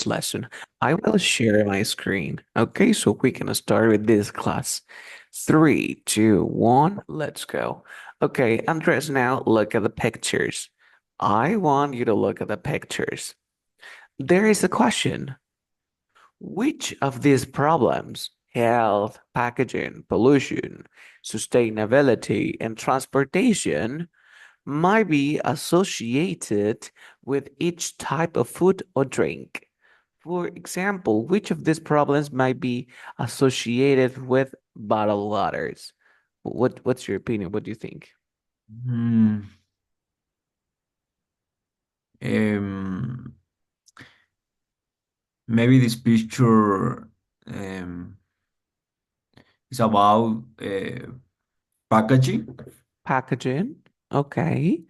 this lesson. I will share my screen. Okay, so we can start with this class. Three, two, one, let's go. Okay, Andres, now look at the pictures. I want you to look at the pictures. There is a question. Which of these problems, health, packaging, pollution, sustainability, and transportation, might be associated with each type of food or drink? For example, which of these problems might be associated with bottled waters? What's your opinion? What do you think? Hmm. Um, Maybe this picture is about packaging. Packaging. Okay.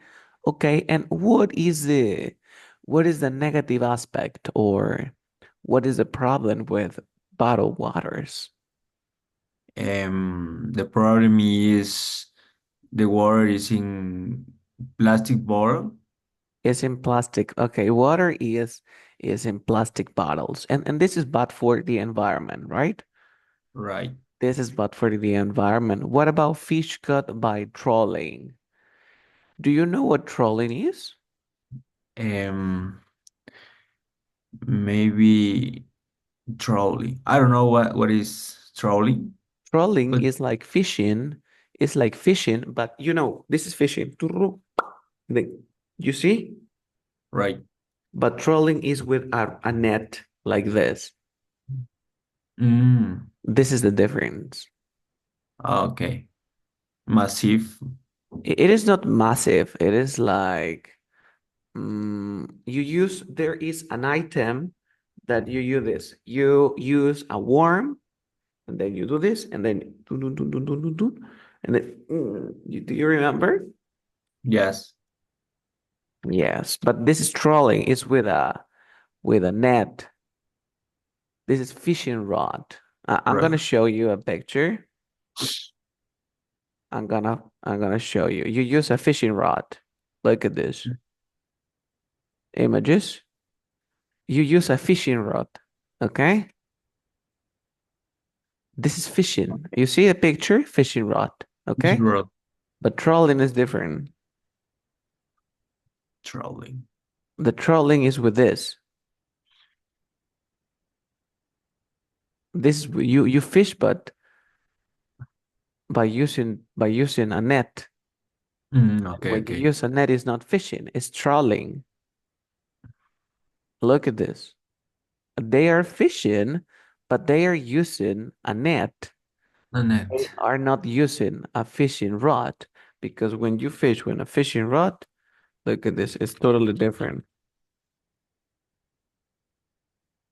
Okay. And what is the negative aspect or what is the problem with bottled waters? The problem is the water is in plastic bottle, It's in plastic. Okay, water is in plastic bottles. And this is bad for the environment, right? right? This is bad for the environment. What about fish caught by trolling? Do you know what trolling is? Um, Maybe trolling. I don't know what is trolling, Trolling but is like fishing. It's like fishing, but this is fishing. Turru. You see? right. But trolling is with a net like this. Mm, This is the difference. okay. Massive. It is not massive. It is like there is an item that you use this. You use a worm and then you do this and then dun, dun, dun, dun, dun, dun, dun, and then do you remember? Yes. Yes, but this is trolling. It's with a net. This is fishing rod. I'm Right. gonna show you a picture. I'm gonna show you. You use a fishing rod. Look at this images. You use a fishing rod. Okay? This is fishing. You see a picture? Fishing rod. Okay? Zero But trolling is different. trolling. The trolling is with this. This is you fish, but by using a net. Okay, When you okay. use a net, it's not fishing, it's trolling. Look at this. They are fishing, but they are using a net. They Annette. are not using a fishing rod because when you fish with a fishing rod, look at this, it's totally different.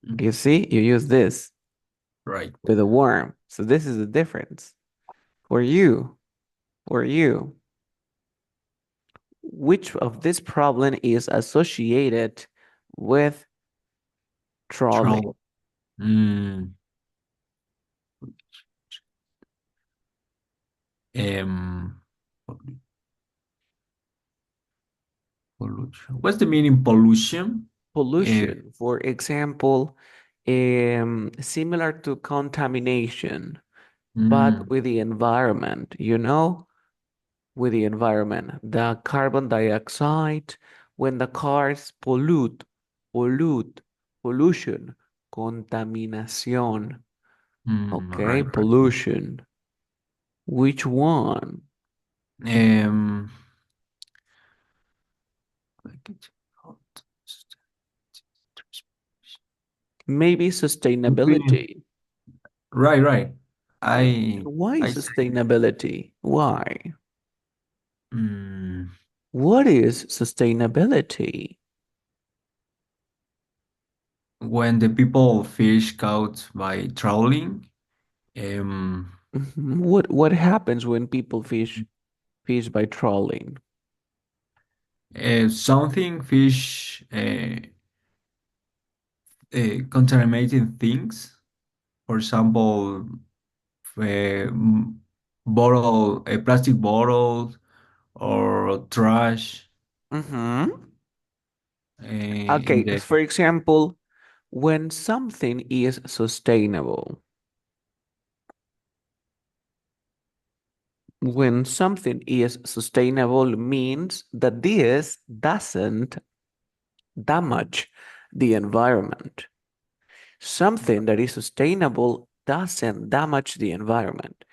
You see, you use this Right. with a worm. So this is the difference. For you, for you, which of this problem is associated with trolling? Troll. Mm, um, pollution. What's the meaning pollution? Uh, Pollution, for example, similar to contamination, but mm, with the environment, with the environment, the carbon dioxide, when the cars pollute, pollution, contaminación, okay, right, right. pollution. Which one? Um, Maybe maybe- sustainability. right, right. And I, why I say, sustainability? Why? mm, What is sustainability? when the people fish caught by trawling, um, What happens when people fish by trawling? something fish contaminating things. For example, uh, plastic bottles or trash Mm-hmm. in Okay, the for example, When something is sustainable, when something is sustainable means that this doesn't damage the environment. Something that is sustainable doesn't damage the environment.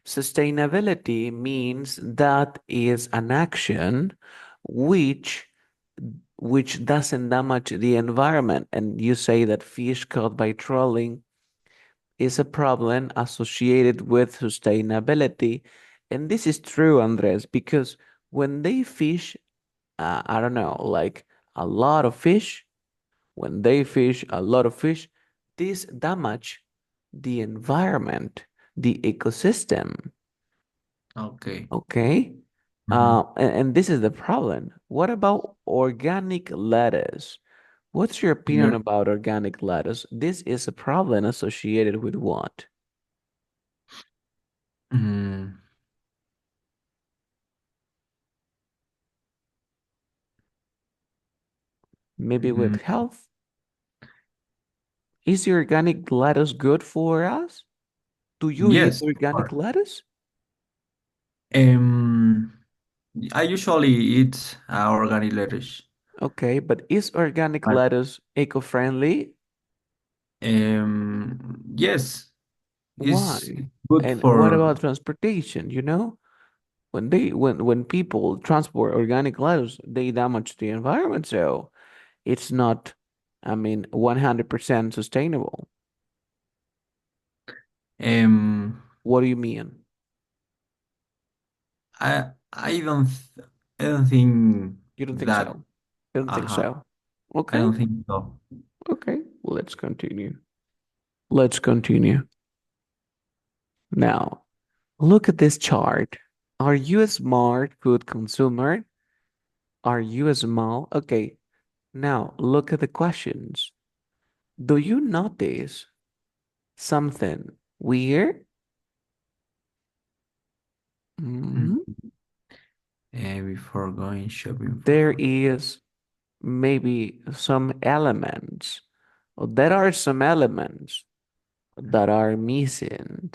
Sustainability means that is an action which which doesn't damage the environment. And you say that fish caught by trolling is a problem associated with sustainability. And this is true, Andres, because when they fish, I don't know, like a lot of fish, when they fish a lot of fish, this damage the environment, the ecosystem. Okay. Okay. Mhm. And this is the problem. What about organic lettuce? What's your opinion Yeah. about organic lettuce? This is a problem associated with what? Mm, Maybe with mm, health? Is the organic lettuce good for us? Do you eat yes, of organic course. lettuce? Um, I usually eat organic lettuce. Okay, but is organic But lettuce eco-friendly? yes, it's Why? good And what for about transportation? When people transport organic lettuce, they damage the environment. So it's not, I mean, 100% sustainable. um What do you mean? I don't think You don't think that so? You don't think uh so? I Okay, don't think so. okay. Let's continue. Let's continue. Now, look at this chart. Are you a smart food consumer? Are you a small? Okay, now look at the questions. Do you notice something weird? Mm. Mhm. Before going shopping for There food. is maybe some elements. There are some elements that are missing.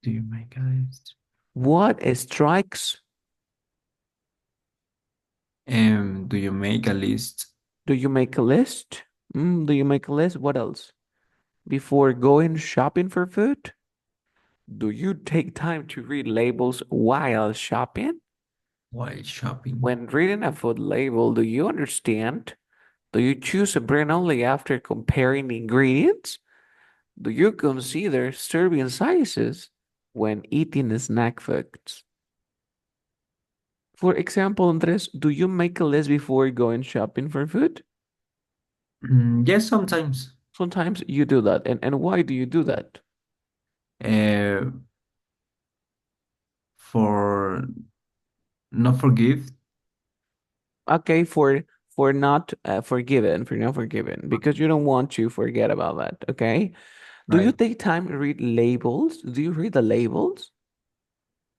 Do you make a list? What strikes? Do you make a list? Do you make a list? Do you make a list? What else? Before going shopping for food? Do you take time to read labels while shopping? While shopping? When reading a food label, do you understand? Do you choose a brand only after comparing the ingredients? Do you consider serving sizes when eating snack foods? For example, Andres, do you make a list before going shopping for food? Yes, sometimes. Sometimes you do that. And why do you do that? Uh, for not forgive, Okay, for not forgiven, for not forgiven, because you don't want to forget about that. Okay. Do you right? take time to read labels? Do you read the labels?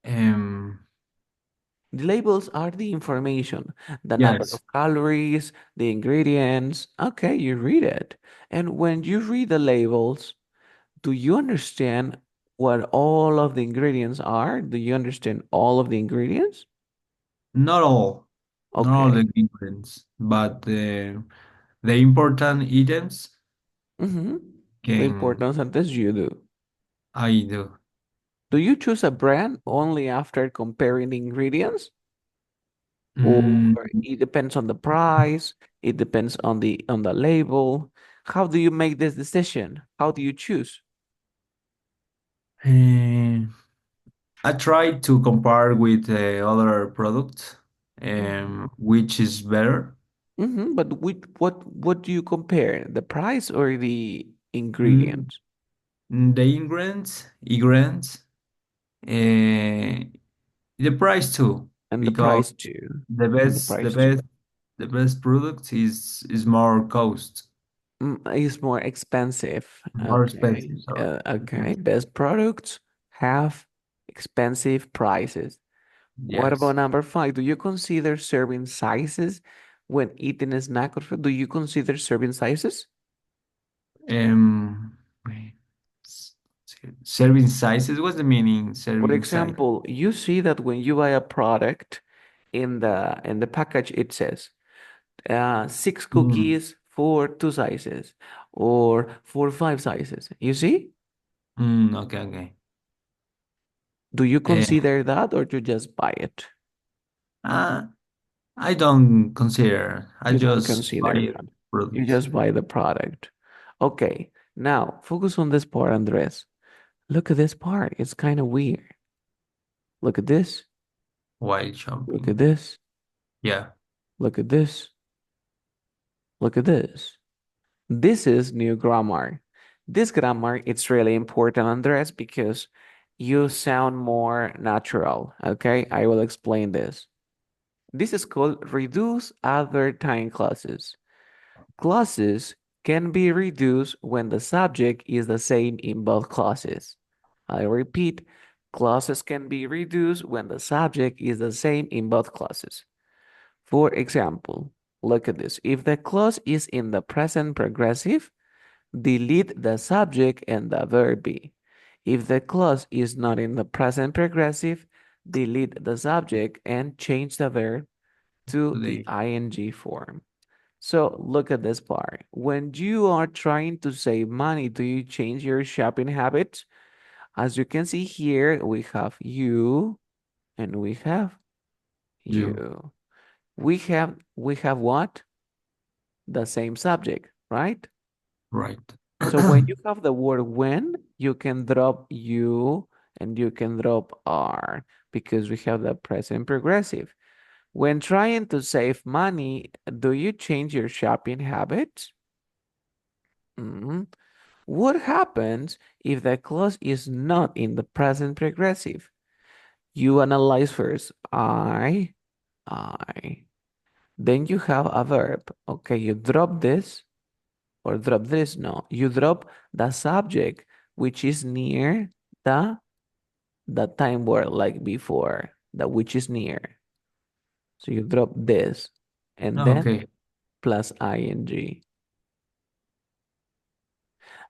Um, The labels are the information, the number yes. of calories, the ingredients. Okay, you read it. And when you read the labels, do you understand what all of the ingredients are? Do you understand all of the ingredients? Not all, not all Okay. the ingredients, but the important items Mm-hmm. The can importance of this you do. I do. Do you choose a brand only after comparing the ingredients? Or Mm, it depends on the price, it depends on the label. How do you make this decision? How do you choose? eh, I try to compare with other products, Mm-hmm. which is better. But what do you compare? The price or the Mm, ingredients? the ingredients, uh, the price too, And the because price too. the And the best, the price too. best, the best product is more cost, It's more expensive. more Okay. expensive. Sorry. Okay. Best products have expensive prices. What Yes. about number five? Do you consider serving sizes When eating a snack or food, do you consider serving sizes? Wait. S- Serving sizes? What's the meaning? For Serving size? example, you see that when you buy a product in the package, it says six Mm, cookies for two sizes or for five sizes. You see? okay, okay. Do you Uh, consider that or you just buy it? uh, I don't consider. I You don't just buy consider it that. You product. just buy the product. Okay, now focus on this part, Andres. Look at this part. It's kind of weird. Look at this. While Look at shopping. this. Yeah. Look at this. Look at this. This is new grammar. This grammar, it's really important, Andres, because you sound more natural. Okay, I will explain this. This is called reduce other time clauses. Clauses can be reduced when the subject is the same in both clauses. I repeat, clauses can be reduced when the subject is the same in both clauses. For example, look at this. If the clause is in the present progressive, delete the subject and the verb be. If the clause is not in the present progressive, delete the subject and change the verb to the Today. ing form. So look at this part. When you are trying to save money, do you change your shopping habits? As you can see here, we have you and we have You. you. We have what? The same subject, right? Right. So when you have the word when, you can drop you and you can drop are because we have the present progressive. When trying to save money, do you change your shopping habits? Mhm. What happens if the clause is not in the present progressive? You analyze first. I. Then you have a verb. Okay, you drop this or drop this. No, you drop the subject, which is near the the time word like before, the which is near. So you drop this and then Okay. plus ing.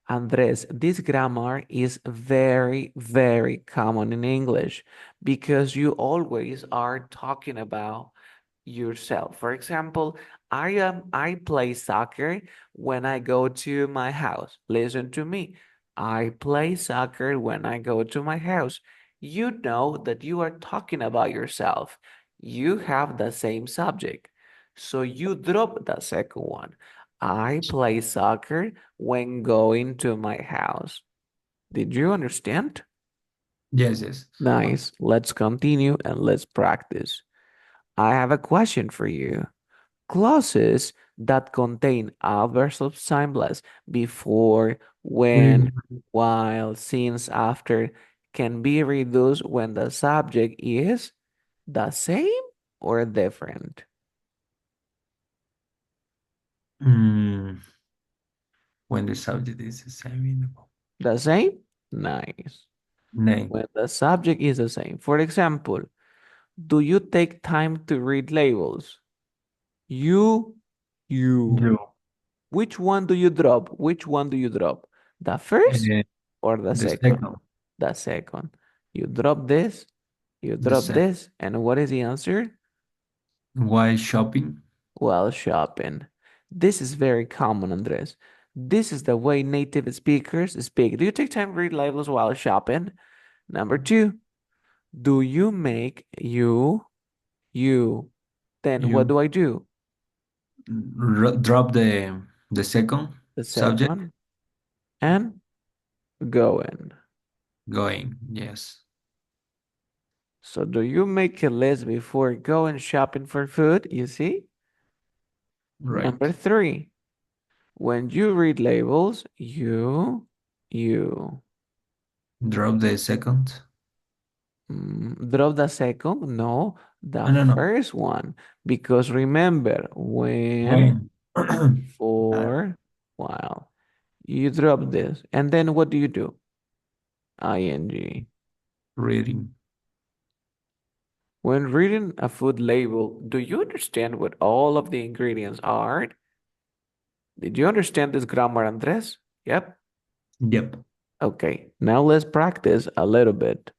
Andres, this grammar is very, very common in English because you always are talking about yourself. For example, I play soccer when I go to my house. Listen to me. I play soccer when I go to my house. You know that you are talking about yourself. You have the same subject. So you drop the second one. I play soccer when going to my house. Did you understand? Yes, yes. Nice. Let's continue and let's practice. I have a question for you. Clauses that contain adverbs of timeless before, when, Reading. while, since, after can be reduced when the subject is the same or different. Mm, when the subject is the same in the The same? Nice. name. When the subject is the same. For example, do you take time to read labels? You, you. You. Which one do you drop? Which one do you drop? The first Uh, or the the second? second. The second. You drop this, you The drop second. this, and what is the answer? While shopping. Well, shopping. This is very common, Andres. This is the way native speakers speak. Do you take time to read labels while shopping? Number two, do you make you? Then what You do I do? drop the second The subject. second and go in. Going. Yes. So do you make a list before going shopping for food? You see? Number Right. three, when you read labels, you Drop the second. drop the second. No, the No, no, no. first one. Because remember, when, When. for, while. You drop this. And then what do you do? Ing. Reading. When reading a food label, do you understand what all of the ingredients are? Did you understand this grammar, Andres? Yep. Yep. Okay, now let's practice a little bit.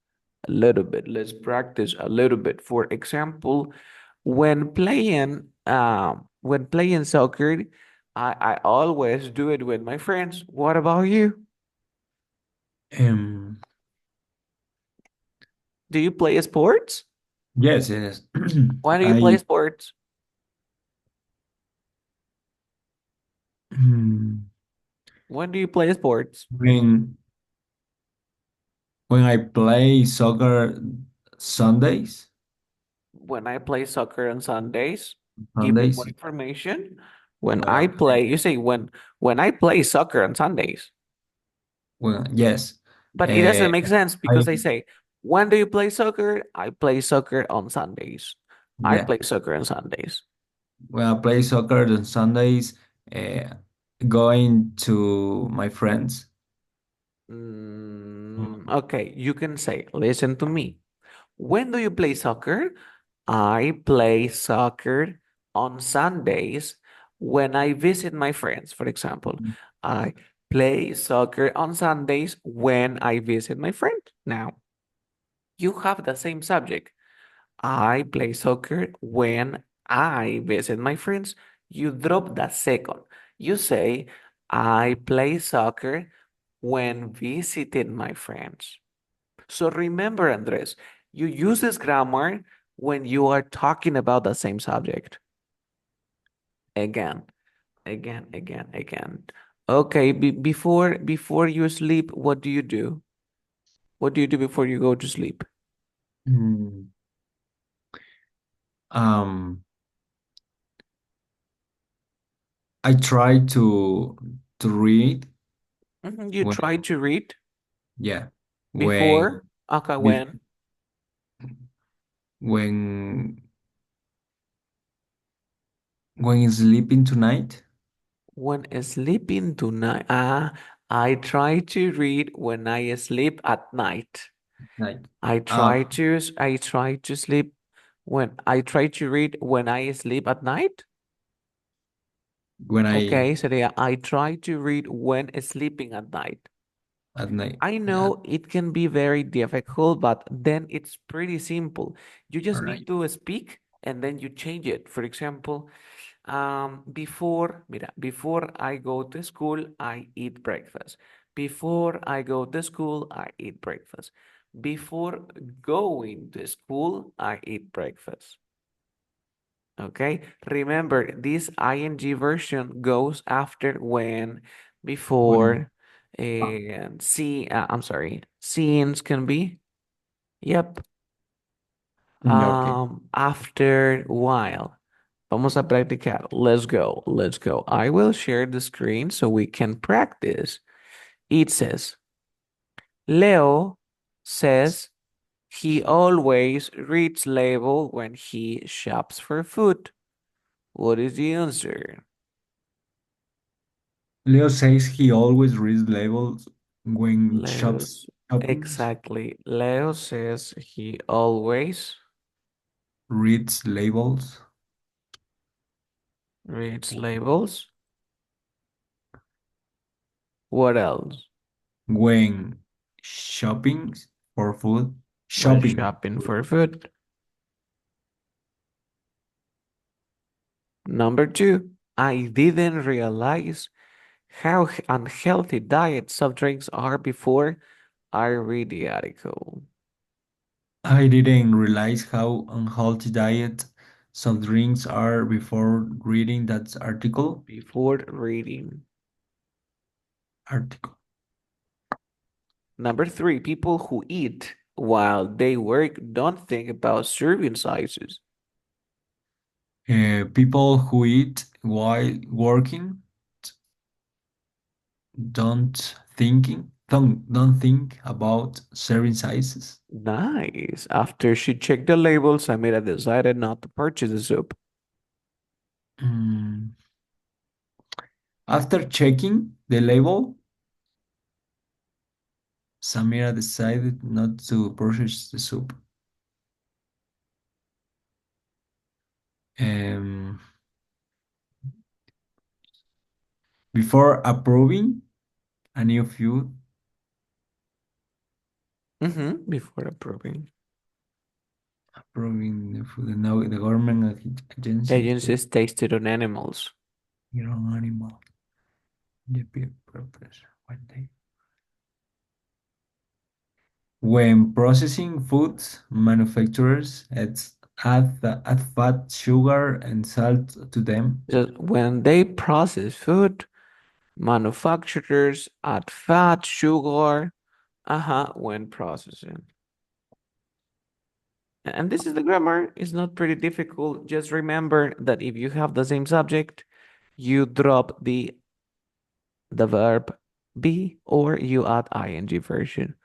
A little bit. Let's practice a little bit. For example, when playing soccer, I always do it with my friends. What about you? Um, Do you play sports? yes, yes. When do you play I sports? When do you play sports? when I play soccer Sundays, When I play soccer on Sundays, give me more Sundays information. When when I I play play, you say when I play soccer on Sundays. yes. But it Uh, doesn't make sense I because they say, when do you play soccer? I play soccer on Sundays. I yeah. play soccer on Sundays. When I play soccer on Sundays, uh, going to my friends. Okay, you can say, listen to me. When do you play soccer? I play soccer on Sundays when I visit my friends, for example. I play soccer on Sundays when I visit my friend. Now, you have the same subject. I play soccer when I visit my friends. You drop the second. You say, I play soccer when visiting my friends. So remember, Andres, you use this grammar when you are talking about the same subject. Again, again. Okay, before you sleep, what do you do? What do you do before you go to sleep? Mm, Um, I try to read You when try to read yeah when before. Okay, bef- when? when sleeping tonight. When sleeping tonight. I try to read when I sleep at night. Night. I try to sleep when I try to read when I sleep at night. When I Okay, so I try to read when sleeping at night. at night. I Yeah. know it can be very difficult, but then it's pretty simple. You All just need right. to speak and then you change it. For example, before I go to school, I eat breakfast. Before I go to school, I eat breakfast. Before going to school, I eat breakfast. Okay, remember this ing version goes after when, When before, and I'm sorry, scenes can be. Yep. okay. After while. Vamos a practicar. Let's go. Let's go. I will share the screen so we can practice. It says, Leo says he always reads label when he shops for food. What is the answer? Leo says he always reads labels when Leo's shoppings exactly. Leo says he always reads labels reads labels. What else? when shopping for food. When Shopping. shopping for food. Number two, I didn't realize how unhealthy diet soft drinks are before I read the article. I didn't realize how unhealthy diet some drinks are before reading that article. Before reading. Article. Number three, people who eat while they work don't think about serving sizes. People who eat while working don't think about serving sizes. Nice. After she checked the labels, Samira decided not to purchase the soup. Mm, After checking the label, Samira decided not to purchase the soup. Um, Before approving a new food, Before approving. approving the food, now the government agencies to Agencies tasted on animals. your own animal, the purpose, what they. When processing foods, manufacturers add fat, sugar, and salt to them. Just when they process food, manufacturers add fat, sugar, when processing. And this is the grammar. It's not pretty difficult. Just remember that if you have the same subject, you drop the verb be or you add ing version.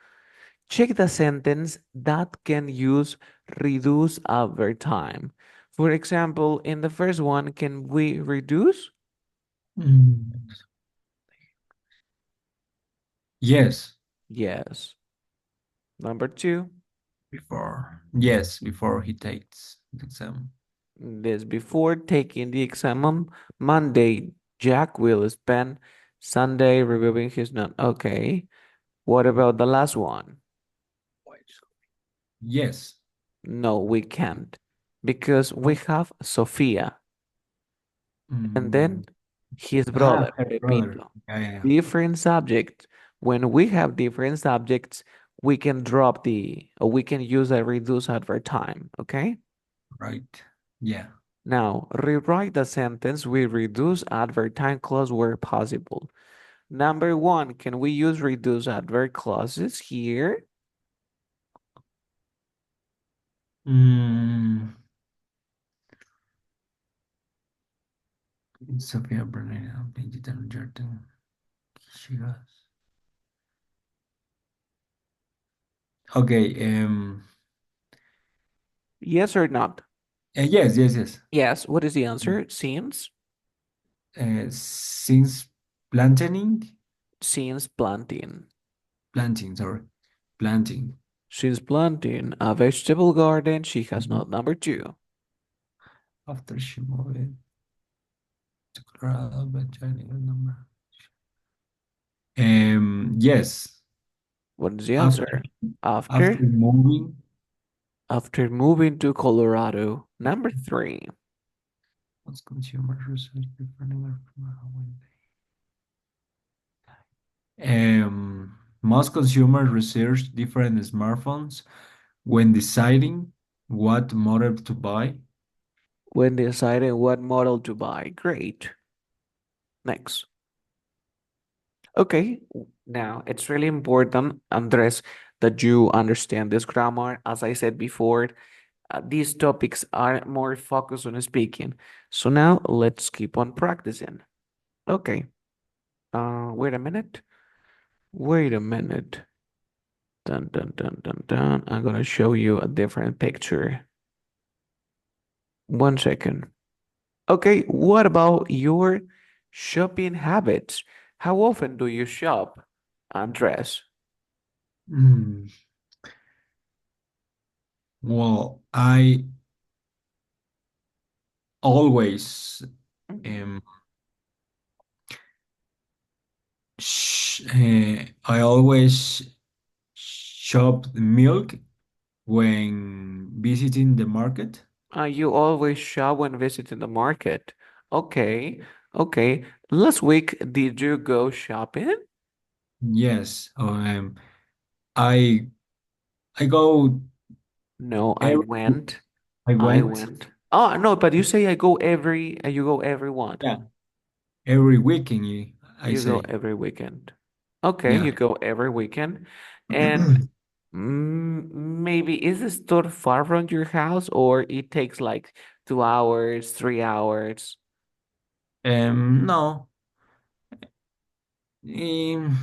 Check the sentence that can use reduce adverb time. For example, in the first one, can we reduce? Mm. Yes, Yes. Number two, before he takes the exam. this before taking the exam on Monday, Jack will spend Sunday reviewing his note. Okay. What about the last one? Yes. No, we can't because we have Sofia and Mm. then his brother, Her brother. Pepito. Yeah, yeah, yeah. Different subjects. When we have different subjects, we can drop or we can use a reduce adverb time. Okay. Right. Yeah. Now, rewrite the sentence with reduce adverb time clause where possible. Number one, can we use reduce adverb clauses here? Mm. Sophia Bernina, digital Jordan. She has. Okay. Yes or not? Yes, yes, yes. Yes. What is the answer? Seems. Since planting, Since planting. planting, sorry, planting. She's planting a vegetable garden. She has Mhm. not number two. After she moved to Colorado, but I didn't remember. Yes. What is the After answer? after After moving, after moving to Colorado. Number three. what's consumer research different from when most consumers research different smartphones when deciding what model to buy. When deciding what model to buy. Great. Next. Okay. Now it's really important, Andres, that you understand this grammar. As I said before, these topics are more focused on speaking. So now let's keep on practicing. Okay. Wait a minute. Wait a minute. Dun, dun, dun, dun, dun. I'm gonna show you a different picture. 1 second. Okay, what about your shopping habits? How often do you shop, Andres? Hmm. Well, I always Mhm. um, I always shop milk when visiting the market. You always shop when visiting the market. Okay, okay. Last week, did you go shopping? Yes, I I go No, I every went. I I went, went. Oh, no, but you say I go you go every what? yeah, every weekend. I You go say, every weekend. Okay, yeah. you go every weekend. And maybe is the store far from your house or it takes like 2 hours, 3 hours? No. Um,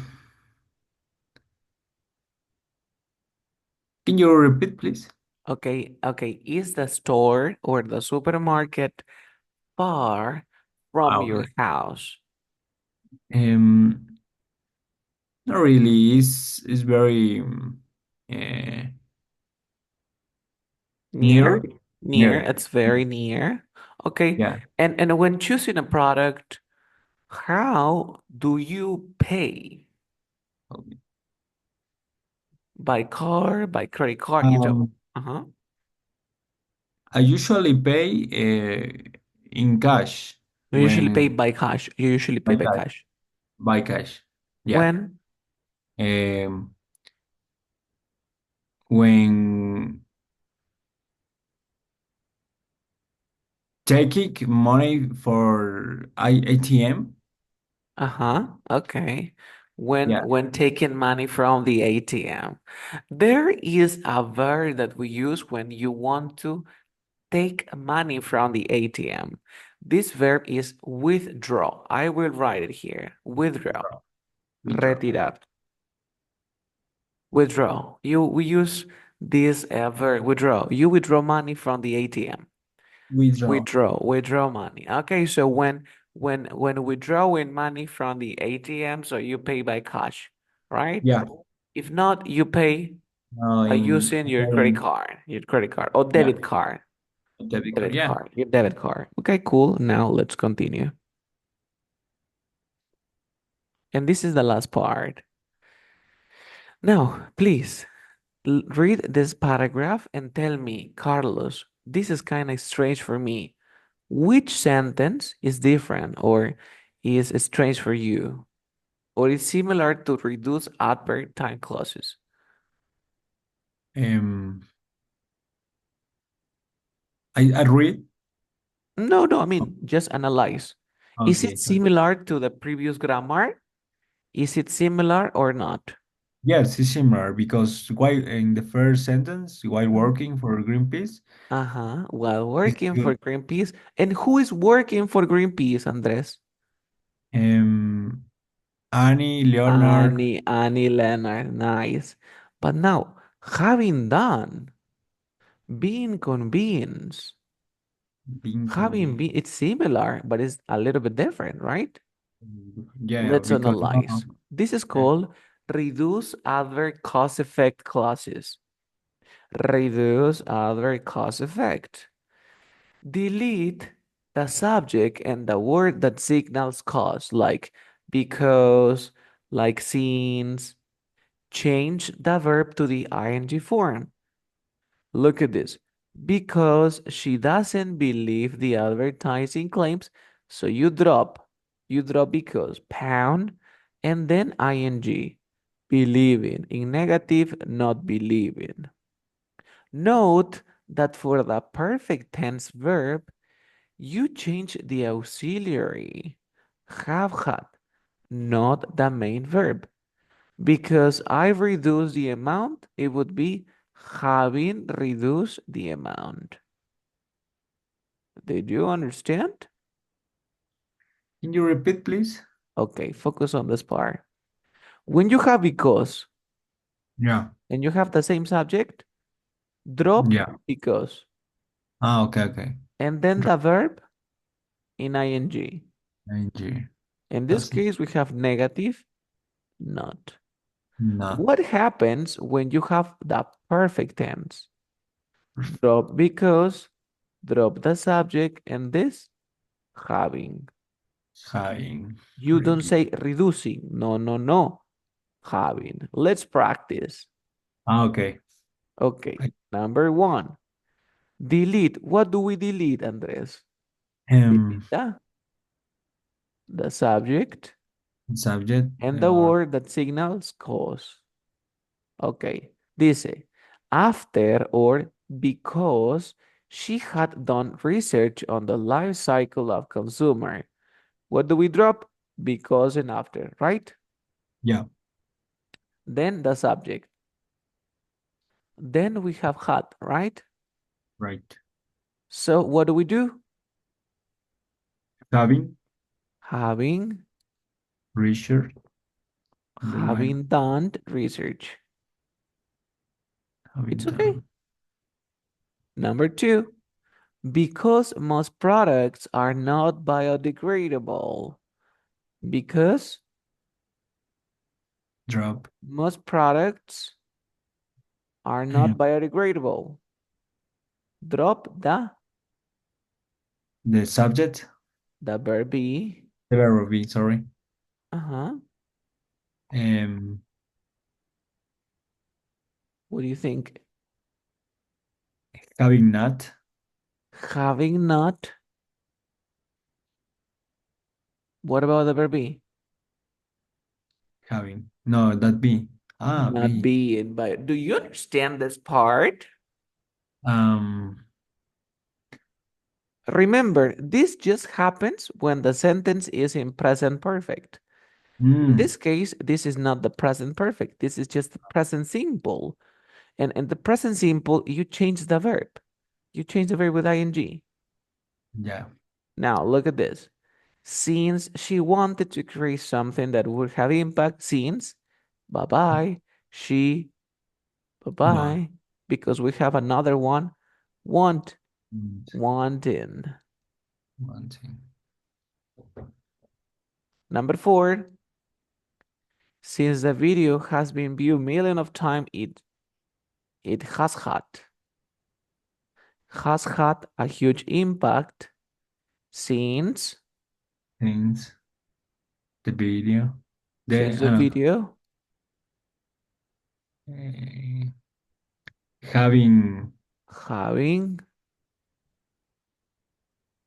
can you repeat, please? Okay, okay. Is the store or the supermarket far from Okay. your house? Um, Not really. It's very uh, Near? near, Near, near. it's very near. Okay. Yeah. And when choosing a product, how do you pay? By car, by credit card? You don't. Um, Uh-huh. I usually pay in cash You usually pay when by cash. You usually pay by by cash. cash. By cash. Yeah. When? Um, when taking money for ATM. Uh-huh. Okay. When Yeah. when taking money from the ATM. There is a verb that we use when you want to take money from the ATM. This verb is withdraw. I will write it here. Withdraw. Withdraw. Retirar. Withdraw. We use this verb withdraw. You withdraw money from the ATM. Withdraw. Withdraw money. Okay, so when withdrawing money from the ATM, so you pay by cash, right? Yeah. If not, you pay by In using your credit card or yeah, debit card. Yeah. your debit card. Okay, cool. Now let's continue. And this is the last part. Now, please read this paragraph and tell me, Carlos, this is kind of strange for me. Which sentence is different or is strange for you? Or is similar to reduce adverb time clauses? Um, I read. No, no, I mean, just analyze. Is it Okay. similar to the previous grammar? Is it similar or not? Yes, it's similar because while in the first sentence, while working for Greenpeace, Uh-huh. While it's working good. for Greenpeace. And who is working for Greenpeace, Andres? Um, Annie, Leonard, Annie Leonard. Nice. But now, having done, being convinced, being having convenient. been, it's similar, but it's a little bit different, right? Yeah, Let's because analyze. This is yeah, called reduce adverb cause effect clauses. Reduce adverb cause effect. Delete the subject and the word that signals cause, like because, like since. Change the verb to the ing form. Look at this. Because she doesn't believe the advertising claims, so you drop because, pound, and then ing, believing, in negative, not believing. Note that for the perfect tense verb, you change the auxiliary, have had, not the main verb. Because I reduce the amount, it would be having reduced the amount. Did you understand? can you repeat, please? Okay, focus on this part. When you have because Yeah, and you have the same subject, drop yeah. because. Okay, okay. And then the verb in ing. ING. In this That's case, we have negative, not. not What happens when you have the perfect tense? Drop because, drop the subject, and this having. having. You don't say reducing. No, no, no. Having. Let's practice. Okay. Okay. I- Number one. Delete. What do we delete, Andres? Delete Um, the subject subject and the or word that signals cause. Okay. Dice, after or because she had done research on the life cycle of consumer. What do we drop? Because and after, right? yeah, Then the subject. Then we have had, right? right. So what do we do? Having Having research the life, having done research. having It's okay. done Number two, because most products are not biodegradable. Because drop most products are not um, biodegradable. Drop the The subject, the verb be. the verb be, sorry. Uh-huh. Um, What do you think? having not, Having not. What about the verb be? having. No, that be. Ah, Not be. being, but do you understand this part? Um, Remember, this just happens when the sentence is in present perfect. In mm, this case, this is not the present perfect. This is just the present simple. And in the present simple, you change the verb. You change the verb with ing. yeah, Now, look at this. Since she wanted to create something that would have impact, since, bye-bye, she, but, bye-bye, because we have another one, want, mm, wanting. one thing. Number four, since the video has been viewed millions of times, it has had a huge impact since Things, the video, since the I don't video know, having having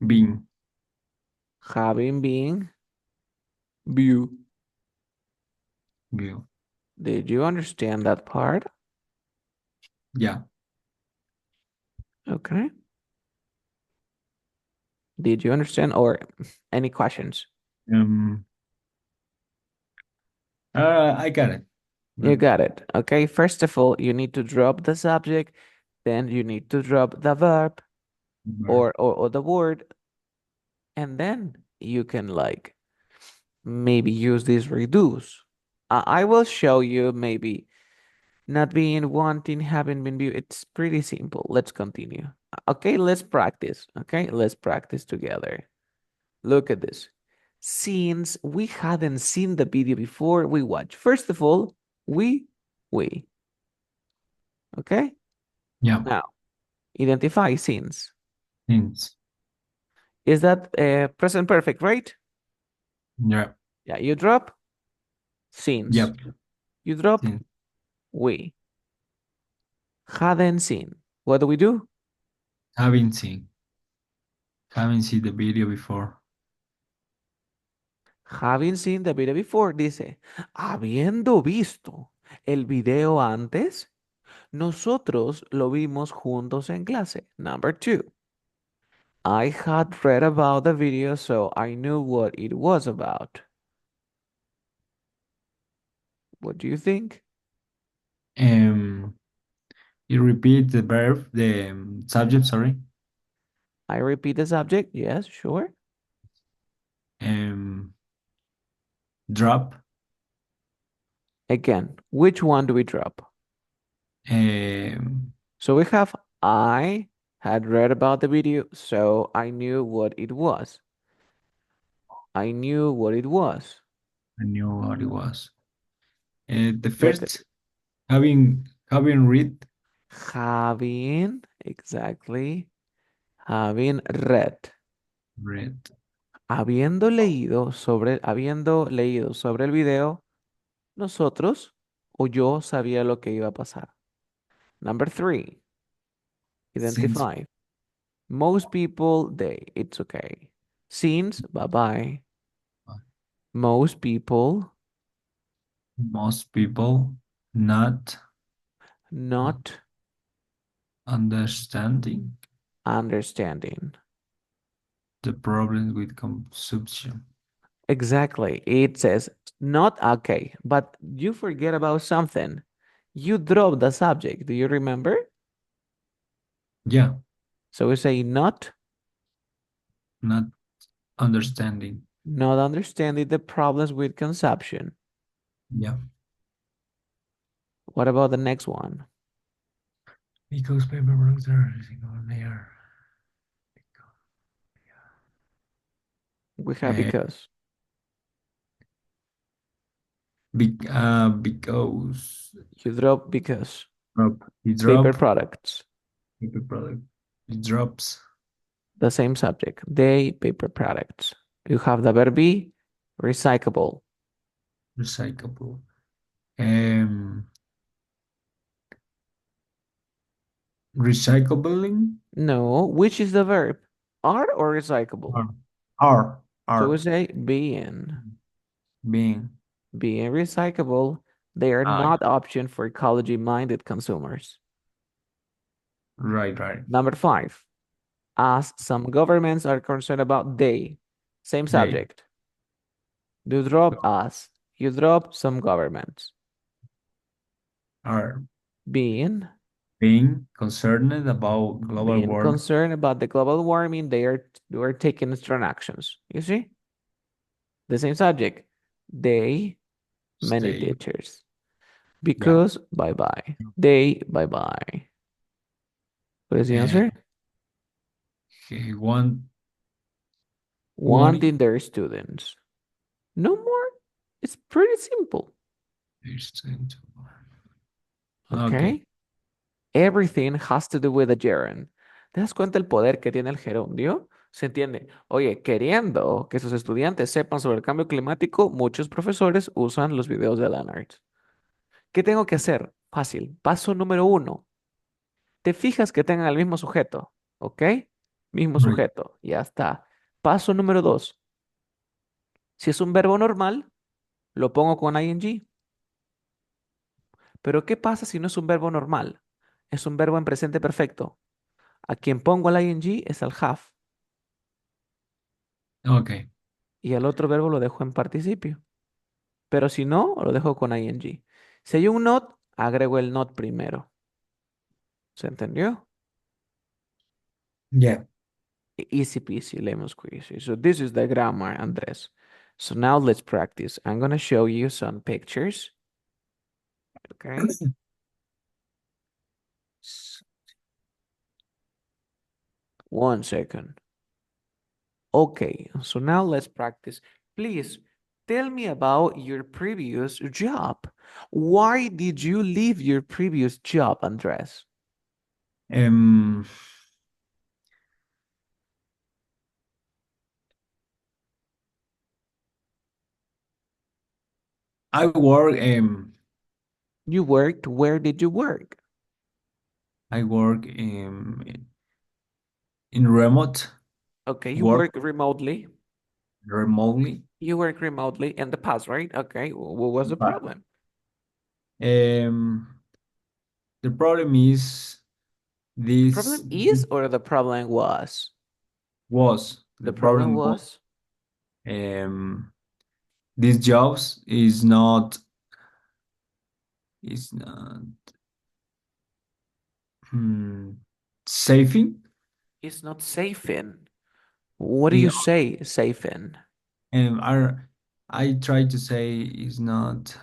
been been viewed. view. Did you understand that part? Yeah. Okay. Did you understand or any questions? Um, I got it. You But got it. Okay. First of all, you need to drop the subject, then you need to drop the verb or the word, and then you can like maybe use this reduce. I will show you maybe not being, wanting, having been viewed. It's pretty simple. Let's continue. Okay, let's practice. Okay, let's practice together. Look at this. Since we hadn't seen the video before, we watch. First of all, we. Okay? yeah, Now, identify since. things. Is that present perfect, right? Yeah, Yeah, you drop since. yep, You drop things. we. Hadn't seen. What do we do? Having seen, having seen the video before. Having seen the video before, dice, habiendo visto el video antes, nosotros lo vimos juntos en clase. Number two, I had read about the video, so I knew what it was about. What do you think? Um, you repeat the verb, the subject, sorry. I repeat the subject. Yes, sure. Um, drop. Again, which one do we drop? Um, So we have I had read about the video, so I knew what it was. I knew what it was. I knew what it was. The Get it? first, having read, Having, exactly, having read. read. Habiendo leído sobre el video, nosotros o yo sabía lo que iba a pasar. Number three, Since identify. Most people, they, it's okay. Since, bye-bye. Most people, most people not not understanding understanding. the problems with consumption. Exactly. It says not okay, but you forget about something. You drop the subject. Do you remember? Yeah, So we say not understanding. not understanding the problems with consumption. Yeah, What about the next one? because paper products are single layer. We have Uh, because. because You drop because. drop, it Paper drop products. paper product. It drops The same subject. They paper products. You have the verb be recyclable. recyclable. Um, recycling. No, which is the verb? Are or recyclable? Are are So we are say being. being. Being recyclable, they are Ah, not option for ecology-minded consumers. right. Number five, as some governments are concerned about they. Same They subject. You drop as. You drop some governments. are Being being concerned about global being warming. concerned about the global warming, they are taking strong actions. You see? The same subject. They, many Stay. teachers. Yeah. Because bye bye. They bye bye. What is the Uh, answer? he want Wanting wanting. their students. No more. It's pretty simple. Okay. Okay. Everything has to do with the gerund. ¿Te das cuenta el poder que tiene el gerundio? ¿Se entiende? Oye, queriendo que sus estudiantes sepan sobre el cambio climático, muchos profesores usan los videos de Leonard. ¿Qué tengo que hacer? Fácil. Paso número uno. Te fijas que tengan el mismo sujeto. ¿Ok? Mismo Right. sujeto. Ya está. Paso número dos. Si es un verbo normal, lo pongo con ing. Pero ¿qué pasa si no es un verbo normal? Es un verbo en presente perfecto. A quien pongo el ing es al have Okay. y el otro verbo lo dejo en participio. Pero si no, lo dejo con ing. Si hay un not, agrego el not primero. ¿Se entendió? Yeah. Easy peasy, lemon squeezy. So this is the grammar, Andres. So now let's practice. I'm gonna show you some pictures. Okay. One second. Okay, so now let's practice. Please tell me about your previous job. Why did you leave your previous job, Andres? Um, I work. You worked, where did you work? I work in remote Okay, you work work remotely. remotely. You work remotely in the past, right? Okay, what was the But problem? um, the problem is The this problem is or the problem was? was the The problem problem was was um these jobs is not hmm, saving. it's not safe in. What do Yeah, you say safe in? and I try to say is not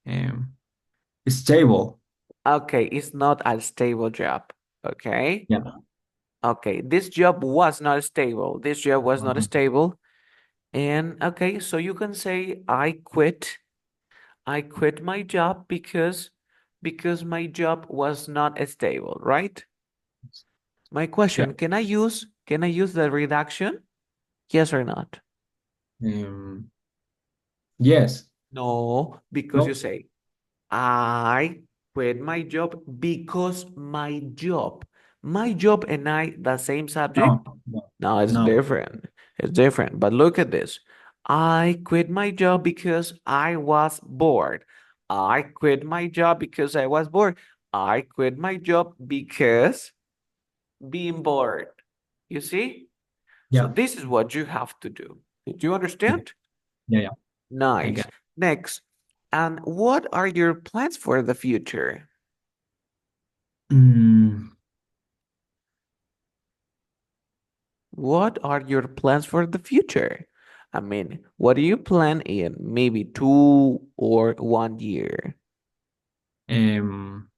um stable. Okay, it's not a stable job. Okay. Yeah. Okay, this job was not stable. This job was not stable. And okay, so you can say I quit. I quit my job because my job was not stable, right? My Yeah. question, can I use the reduction? Yes or not? Um, yes. No, because you No. say I quit my job because my job and I the same subject. No. No. No, it's No. different. It's different. But look at this. I quit my job because I was bored. I quit my job because I was bored. I quit my job because being bored. You see? So Yeah. this is what you have to do. Did you Yeah. understand? Yeah. I Nice. got. Next. And what are your plans for the future? Mm, What are your plans for the future? I mean, what do you plan in maybe 2 or 1 year? um,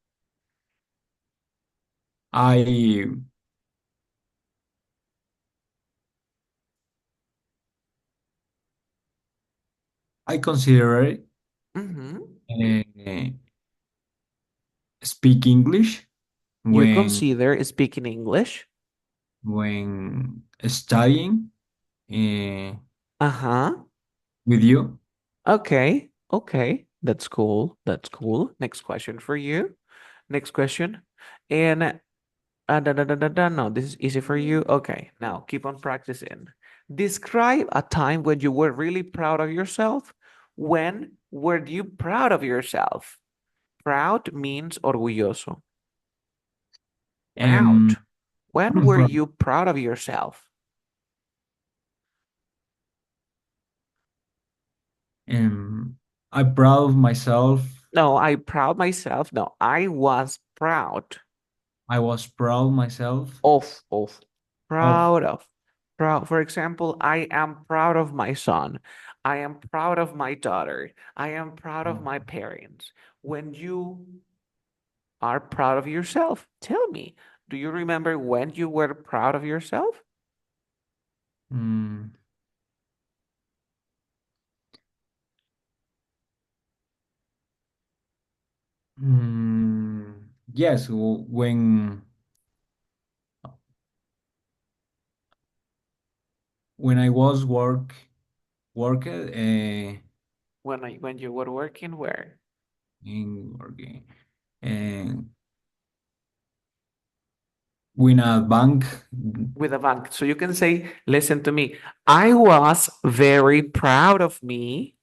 I I consider Hmm. uh, speak English You when consider speaking English? when studying uh, Uh-huh. with you. Okay. Okay. That's cool. That's cool. Next question for you. Next question. And no, this is easy for you. Okay. Now keep on practicing. Describe a time when you were really proud of yourself. When were you proud of yourself? Proud means orgulloso. Um, Proud. When were pro- you proud of yourself? um, I'm proud of myself. No, I proud myself. No, I was proud I was proud myself of of. proud of proud. For example, I am proud of my son. I am proud of my daughter. I am proud of my parents. When you are proud of yourself, tell me, do you remember when you were proud of yourself? Mm, yes, when I was worked When you were working where? in working and when a bank. With a bank. So you can say, listen to me. I was very proud of me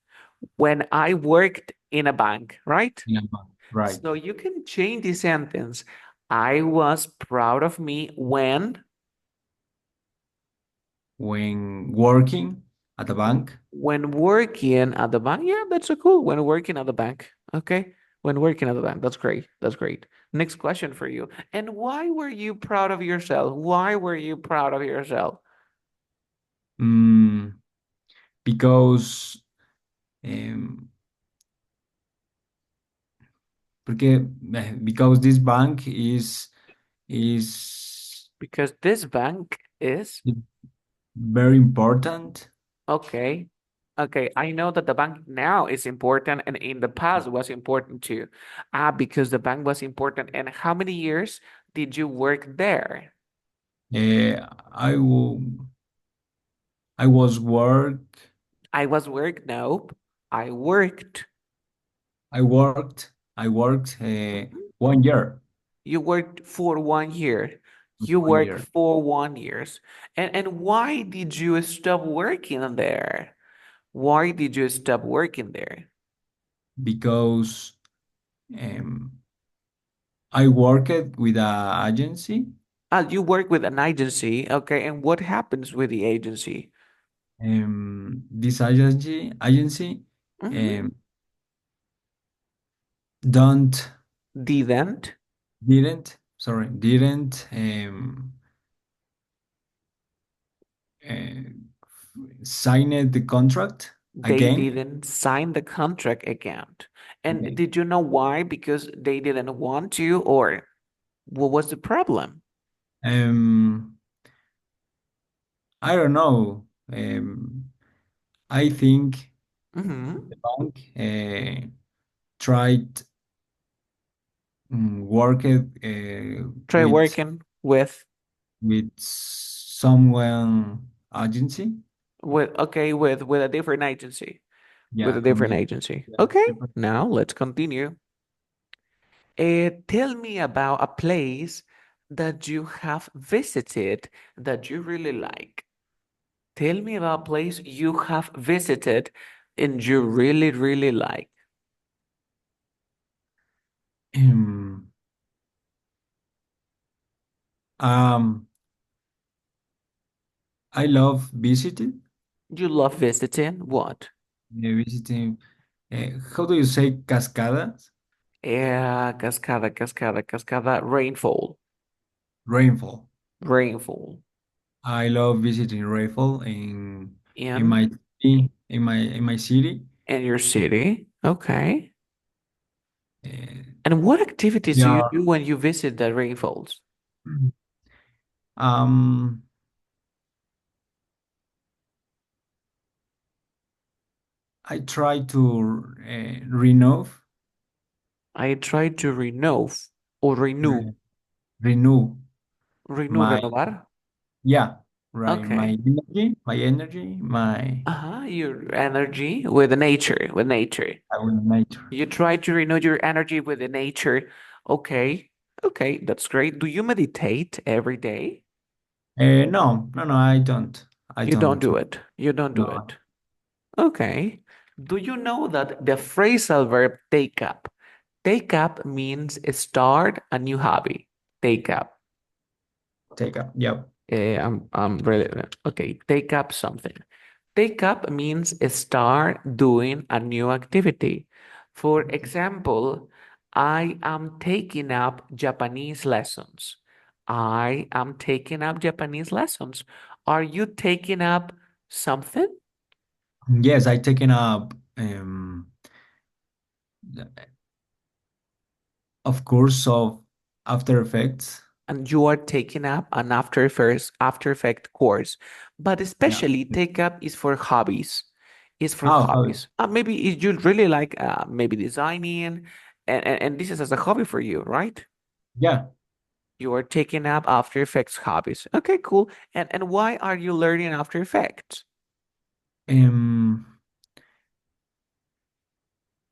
when I worked in a bank, right? In a bank, right? So you can change the sentence. I was proud of me When working at a bank. when working at the bank. Yeah, that's a cool. When working at the bank. Okay. When working at the bank. That's great. That's great. Next question for you. And why were you proud of yourself? Why were you proud of yourself? Mm, because um, because this bank is Because this bank is very important. okay. Okay, I know that the bank now is important and in the past was important too. Ah, because the bank was important. And how many years did you work there? Uh, I will I was I was work. Nope. I worked. I worked Mhm. 1 year. You worked for 1 year. You 1 year worked for 1 years. And why did you stop working there? Why did you stop working there? because um, I worked with a agency. Ah, you work with an agency. Okay, and what happens with the agency? This agency Mhm. um, don't Didn't. didn't uh, sign the contract They again. didn't sign the contract again. And Again. did you know why? Because they didn't want to, or what was the problem? Um, I don't know. I think Hmm. the bank tried worked Try working with someone agency. with okay with a different agency. With Yeah, a different completely. agency. Yeah, Okay, different. now let's continue. Tell me about a place that you have visited that you really like. Tell me about a place you have visited and you really, really like. Um, um, I love visiting. You love visiting what? Visiting. How do you say cascadas? Yeah, cascada, cascada, cascada, rainfall, Rainfall. rainfall. I love visiting rainfall in my In city. In my city. in your city. Okay. Uh, And what activities do you yeah. do when you visit the rainfalls? Um, I try to I try to renew or renew, re- renew renew, my renovar. Yeah, right. Okay. My Uh-huh. Your energy with the nature, with nature. I will nature. You try to renew your energy with the nature. Okay. Okay, that's great. Do you meditate every day? No, no, no, I don't. I You don't don't. do it. You don't do No, it. Okay. Do you know that the phrasal verb take up means start a new hobby? Take up. take up. Yep. I'm really okay. Take up something. Take up means start doing a new activity. For example, I am taking up Japanese lessons. I am taking up Japanese lessons. Are you taking up something? Yes, I taken up of course of After Effects. And you are taking up an After Effect course. But Yeah. especially take up is for hobbies. Is for Oh, hobby. hobbies. Maybe you really like maybe designing, and this is as a hobby for you, right? Yeah. You are taking up After Effects hobbies. Okay, cool. And why are you learning After Effects? Um,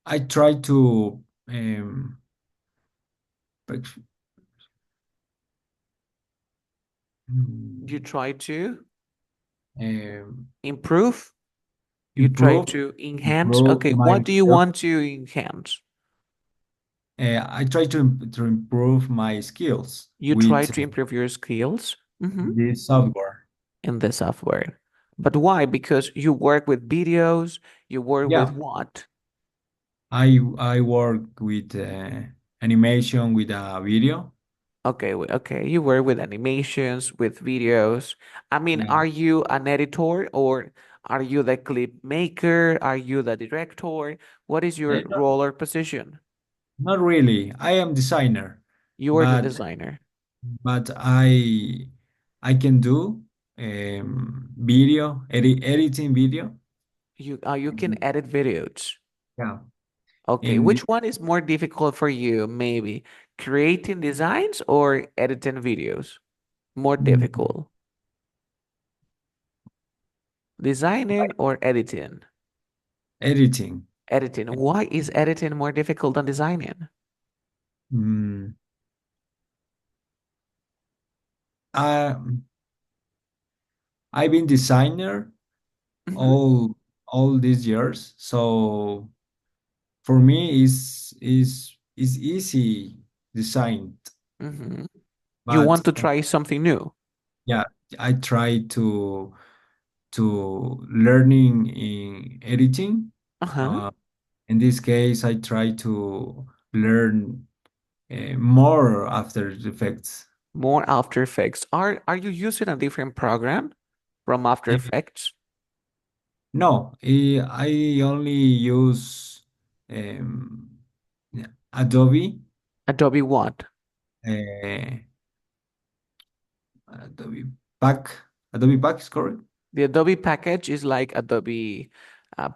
I try to ex- You mm, try to um, improve. You try improve to enhance. improve Okay, what do you myself. want to enhance? I try to improve my skills You try with to improve your skills. this software. In the software. But why? Because you work with videos, you work with Yeah, what? I work with animation with a video. Okay, okay, you work with animations, with videos. I mean, Yeah. are you an editor or are you the clip maker? Are you the director? What is your Not, role or position? not really. I am designer, You are the but designer. I can do editing video. You can edit videos. Yeah. Okay, In which one is more difficult for you? Maybe creating designs or editing videos? More mm, difficult. Designing or editing? editing. Editing. Why is editing more difficult than designing? Mm, I I've been designer Hmm. all these years, so for me is easy designed, Hmm. You but want to try something new. yeah, I try to learning in editing. Uh-huh. Uh, in this case, I try to learn more After Effects. More After Effects. Are you using a different program from After Eh, Effects? no, I only use um, yeah, Adobe. Adobe what? Uh, Adobe Pack. Adobe Pack is correct? The Adobe package is like Adobe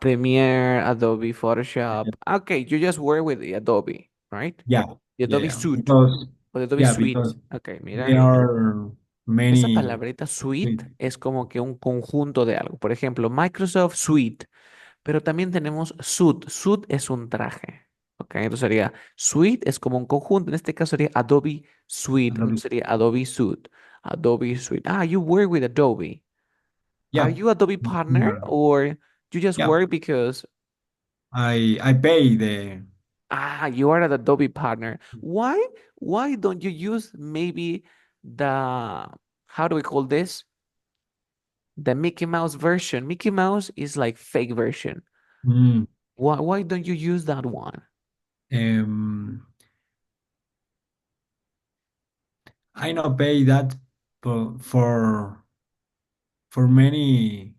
Premiere, Adobe Photoshop. Okay, you just work with the Adobe, right? Yeah, The yeah, Adobe yeah. Suite Because o the Adobe yeah, Suite. because Okay, mira. there are Esa many. palabrita suite es como que un conjunto de algo. Por ejemplo, Microsoft Suite, pero también tenemos suit. Suit es un traje. Ok, entonces sería suite es como un conjunto. En este caso sería Adobe Suite, no Adobe. sería Adobe Suite. Adobe Suite. Ah, you work with Adobe. Are Yeah, you Adobe partner yeah. or you just Yeah. work because I pay the. you are an Adobe partner? Why don't you use maybe the how do we call this? The Mickey Mouse version. Mickey Mouse is like fake version. Mm, Why don't you use that one? um, I not pay that for many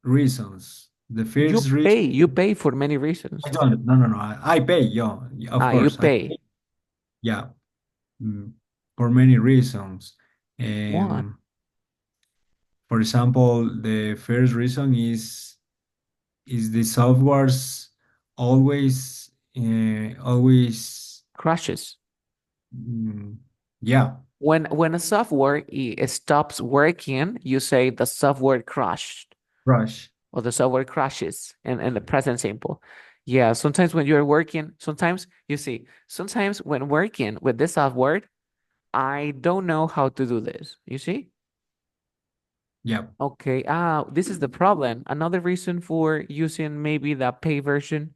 reasons. The You first reason pay, you pay for many I reasons. don't. No, no, no. I pay. Yeah, of Ah, you course. I pay. pay. Yeah, for many reasons. What? Um, for example, the first reason is the softwares always Crashes. mm, yeah. When a software stops working, you say the software crashed Rush. or the software crashes in the present simple. Yeah, sometimes when you're working, sometimes you see, sometimes when working with this software, I don't know how to do this. You see? Yeah. Okay. This is the problem. Another reason for using maybe the pay version,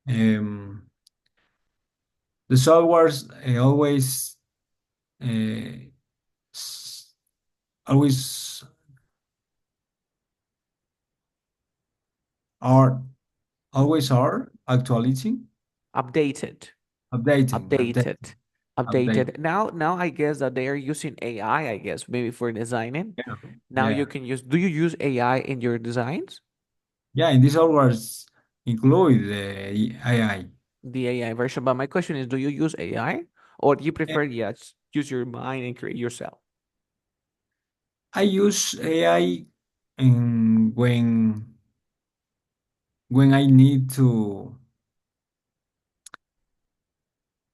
Um, the softwares uh, s- always are always are actualizing, updated, updating, updated, update. updated. Now I guess that they are using AI, I guess, maybe for designing. Yeah. Now you Yeah. can use, do you use AI in your designs? Yeah. In these softwares include the AI. The AI version. But my question is, do you use AI or do you prefer, yes, use your mind and create yourself? I use AI when I need to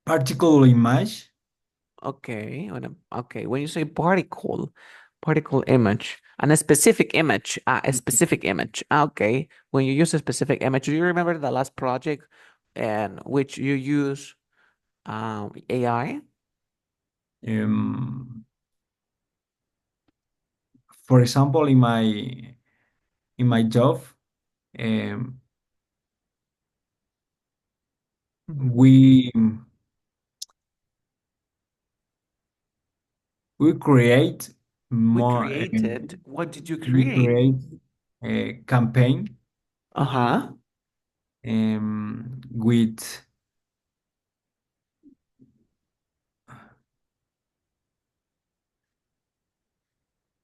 particular image. Okay, okay. When you say particle image, and a specific image, a specific image. Okay. When you use a specific image, do you remember the last project and which you use AI? Um, for example, in my job, um, Mhm. we we create We more. created. What did you We create? create a campaign Uh-huh. with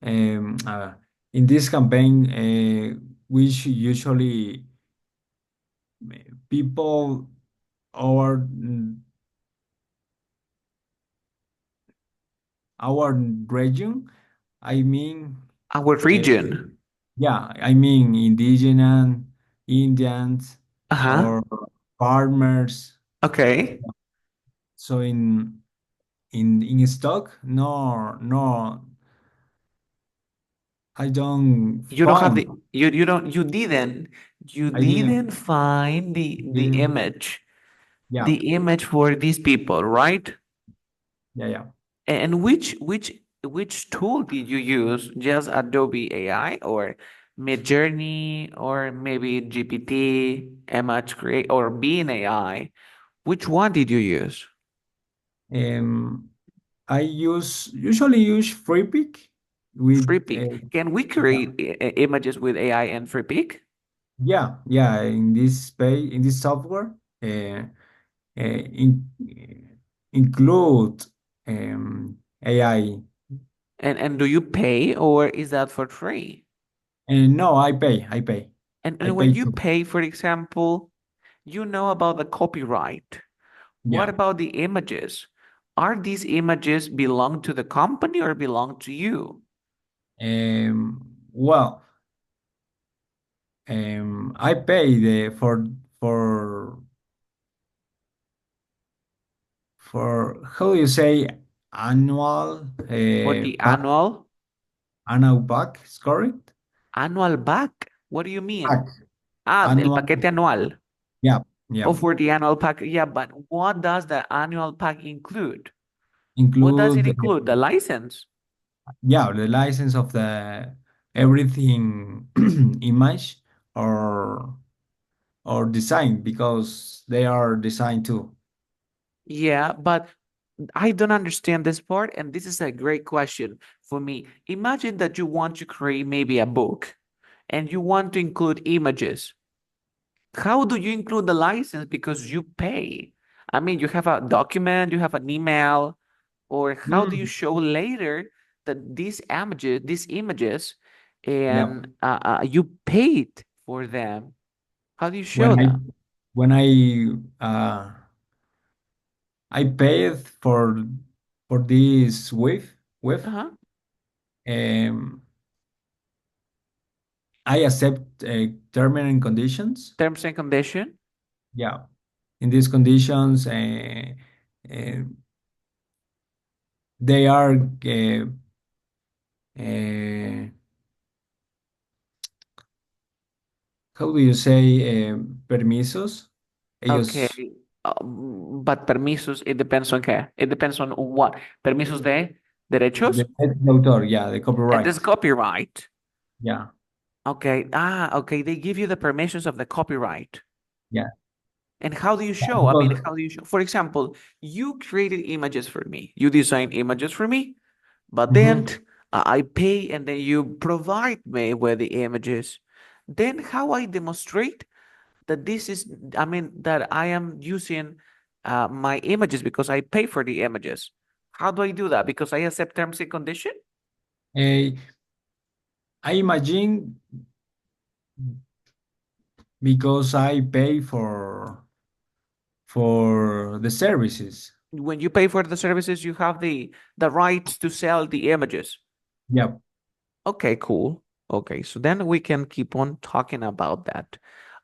um, uh, in this campaign, which usually people our our region. I mean, Our uh, region. yeah, I mean indigenous Indians Uh-huh. or farmers. Okay. So in stock, no, I don't You don't have found. the you don't you I didn't didn't find the didn't. image. Yeah, The image for these people, right? yeah, yeah. And which tool did you use? Just Adobe AI or Midjourney or maybe GPT, Image Create or Being AI? Which one did you use? Um, I usually use FreePic with FreePic. Can we yeah, create images with AI and FreePic? yeah. In this pay in this software, include AI. And do you pay or is that for free? And no, I pay. I And when pay you too. pay, for example, you know about the copyright. What Yeah. about the images? Are these images belong to the company or belong to you? Well, I pay the for how do you say annual For the pack annual pack is correct? annual back? What do you Pack mean? El annual. paquete anual. Yeah, Oh, yeah. for the annual pack. Yeah, but what does the annual pack include? What does it Include include? The license. yeah, the license of the everything image or or design because they are designed too. Yeah, but I don't understand this part, and this is a great question for me. Imagine that you want to create maybe a book and you want to include images. How do you include the license? Because you pay. I mean, you have a document, you have an email, or how do you Mm, show later that these images, yeah. and you paid for them? How do you show When I them? when I paid for this with Uh-huh. um I accept terms and conditions. Terms and condition. Yeah. In these conditions, uh, they are, uh, how do you say, permisos? Okay. Ellos, But permisos, it depends on qué. It depends on what. Permisos de derechos. de autor, yeah, the And this copyright. copyright. Yeah, Okay. Ah, okay. They give you the permissions of the copyright. yeah. And how do you show? I mean, Because, how do you show? For example, you created images for me. You designed images for me, but then mhm. I pay and then you provide me with the images. Then how I demonstrate that this is, I mean, that I am using my images because I pay for the images. How do I do that? Because I accept terms and condition. I imagine because I pay for the services. When you pay for the services, you have the rights to sell the images. Yeah. Okay, cool. Okay, so then we can keep on talking about that.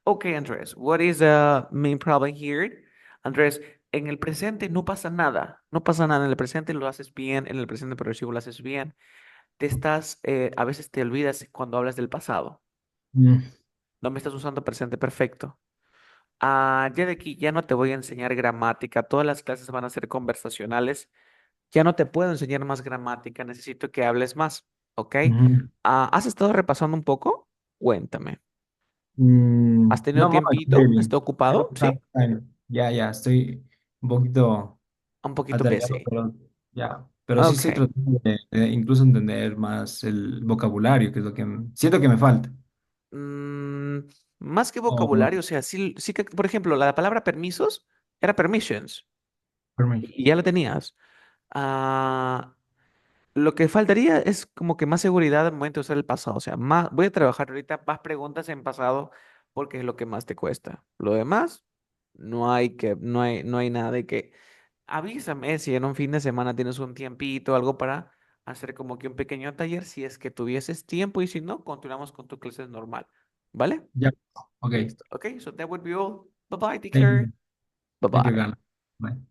Okay, Andrés, what is the main problem here? Andrés, en el presente no pasa nada. No pasa nada. En el presente lo haces bien, en el presente progresivo lo haces bien. A veces te olvidas cuando hablas del pasado. Mm, No me estás usando presente perfecto. Ya de aquí ya no te voy a enseñar gramática. Todas las clases van a ser conversacionales. Ya no te puedo enseñar más gramática. Necesito que hables más. ¿Ok? ujú. ¿Has estado repasando un poco? Cuéntame. ¿Has tenido Not much, tiempito? really. ¿Estás I ocupado? don't have Sí. time. Ya, ya, estoy un poquito Un poquito atareado, busy. pero ya. Pero sí estoy Ok. tratando de incluso entender más el vocabulario, que es lo que siento que me falta. Mm, más que O, vocabulario, o sea, sí, sí que, por ejemplo, la palabra permisos era permissions permiso. y ya la tenías. Ah, lo que faltaría es como que más seguridad al momento de usar el pasado. O sea, más, voy a trabajar ahorita más preguntas en pasado porque es lo que más te cuesta. Lo demás, no hay nada de que avísame si en un fin de semana tienes un tiempito, algo para hacer como que un pequeño taller, si es que tuvieses tiempo y si no, continuamos con tu clase normal. ¿Vale? Ya, ok. Listo. Okay, so that would be all. Bye bye, take Thank care. you. Bye Thank you, bye. Gana. Bye.